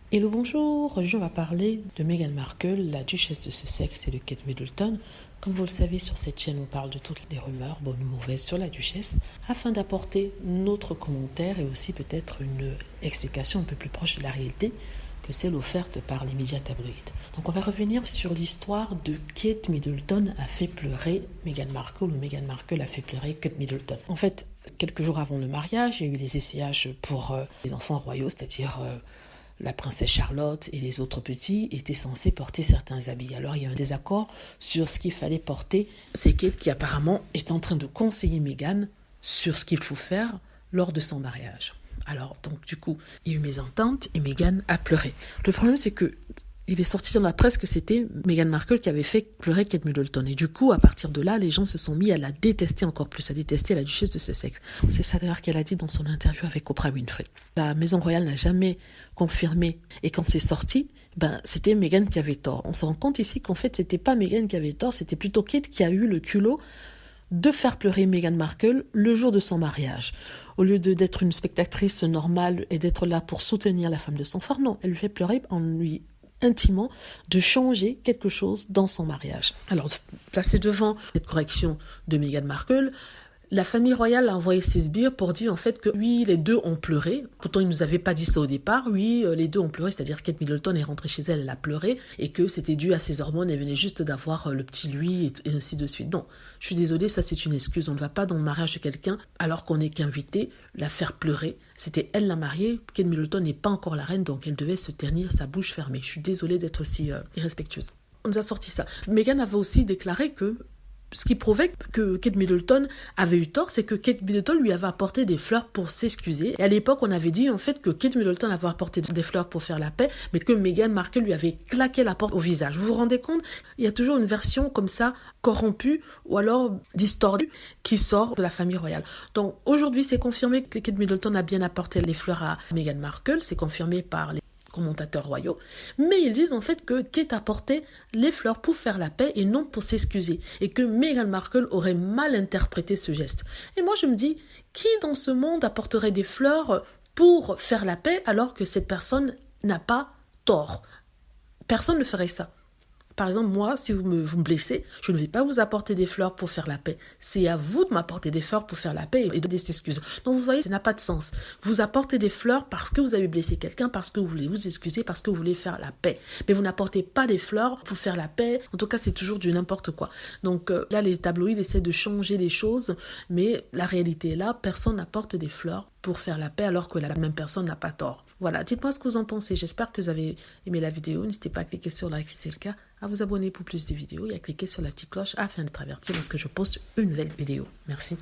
Hello, bonjour. Aujourd'hui, on va parler de Meghan Markle, la duchesse de Sussex et de Kate Middleton. Comme vous le savez, sur cette chaîne, on parle de toutes les rumeurs, bonnes ou mauvaises, sur la duchesse, afin d'apporter notre commentaire et aussi peut-être une explication un peu plus proche de la réalité que celle offerte par les médias tabloïds. Donc on va revenir sur l'histoire de Kate Middleton a fait pleurer Meghan Markle ou Meghan Markle a fait pleurer Kate Middleton. En fait, quelques jours avant le mariage, il y a eu les essayages pour les enfants royaux, c'est-à-dire la princesse Charlotte et les autres petits étaient censés porter certains habits. Alors il y a un désaccord sur ce qu'il fallait porter. C'est Kate qui apparemment est en train de conseiller Meghan sur ce qu'il faut faire lors de son mariage. Alors donc du coup, il y a eu mésentente et Meghan a pleuré. Le problème c'est que il est sorti dans la presse que c'était Meghan Markle qui avait fait pleurer Kate Middleton. Et du coup, à partir de là, les gens se sont mis à la détester encore plus, à détester la duchesse de Sussex. C'est ça d'ailleurs qu'elle a dit dans son interview avec Oprah Winfrey. La maison royale n'a jamais confirmé. Et quand c'est sorti, c'était Meghan qui avait tort. On se rend compte ici qu'en fait, c'était pas Meghan qui avait tort, c'était plutôt Kate qui a eu le culot de faire pleurer Meghan Markle le jour de son mariage. Au lieu d'être une spectatrice normale et d'être là pour soutenir la femme de son frère, non, elle lui fait pleurer en lui intimement de changer quelque chose dans son mariage. Alors, placé devant cette correction de Meghan Markle, la famille royale a envoyé ses sbires pour dire en fait que oui, les deux ont pleuré. Pourtant, ils ne nous avaient pas dit ça au départ. Oui, les deux ont pleuré, c'est-à-dire Kate Middleton est rentrée chez elle, elle a pleuré et que c'était dû à ses hormones, elle venait juste d'avoir le petit lui et ainsi de suite. Non, je suis désolée, ça c'est une excuse. On ne va pas dans le mariage de quelqu'un alors qu'on n'est qu'invité la faire pleurer. C'était elle la mariée. Kate Middleton n'est pas encore la reine, donc elle devait se tenir sa bouche fermée. Je suis désolée d'être aussi irrespectueuse. On nous a sorti ça. Meghan avait aussi déclaré que ce qui prouvait que Kate Middleton avait eu tort, c'est que Kate Middleton lui avait apporté des fleurs pour s'excuser. Et à l'époque, on avait dit en fait que Kate Middleton avait apporté des fleurs pour faire la paix, mais que Meghan Markle lui avait claqué la porte au visage. Vous vous rendez compte? Il y a toujours une version comme ça, corrompue ou alors distordue, qui sort de la famille royale. Donc aujourd'hui, c'est confirmé que Kate Middleton a bien apporté les fleurs à Meghan Markle. C'est confirmé par les commentateurs royaux, mais ils disent en fait que Kate apportait les fleurs pour faire la paix et non pour s'excuser, et que Meghan Markle aurait mal interprété ce geste. Et moi je me dis, qui dans ce monde apporterait des fleurs pour faire la paix alors que cette personne n'a pas tort? Personne ne ferait ça. Par exemple, moi, si vous me blessez, je ne vais pas vous apporter des fleurs pour faire la paix. C'est à vous de m'apporter des fleurs pour faire la paix et de des excuses. Donc, vous voyez, ça n'a pas de sens. Vous apportez des fleurs parce que vous avez blessé quelqu'un, parce que vous voulez vous excuser, parce que vous voulez faire la paix. Mais vous n'apportez pas des fleurs pour faire la paix. En tout cas, c'est toujours du n'importe quoi. Donc là, les tabloïds essaient de changer les choses, mais la réalité est là. Personne n'apporte des fleurs pour faire la paix alors que la même personne n'a pas tort. Voilà, dites-moi ce que vous en pensez. J'espère que vous avez aimé la vidéo. N'hésitez pas à cliquer sur like si c'est le cas, à vous abonner pour plus de vidéos et à cliquer sur la petite cloche afin d'être averti lorsque je poste une nouvelle vidéo. Merci.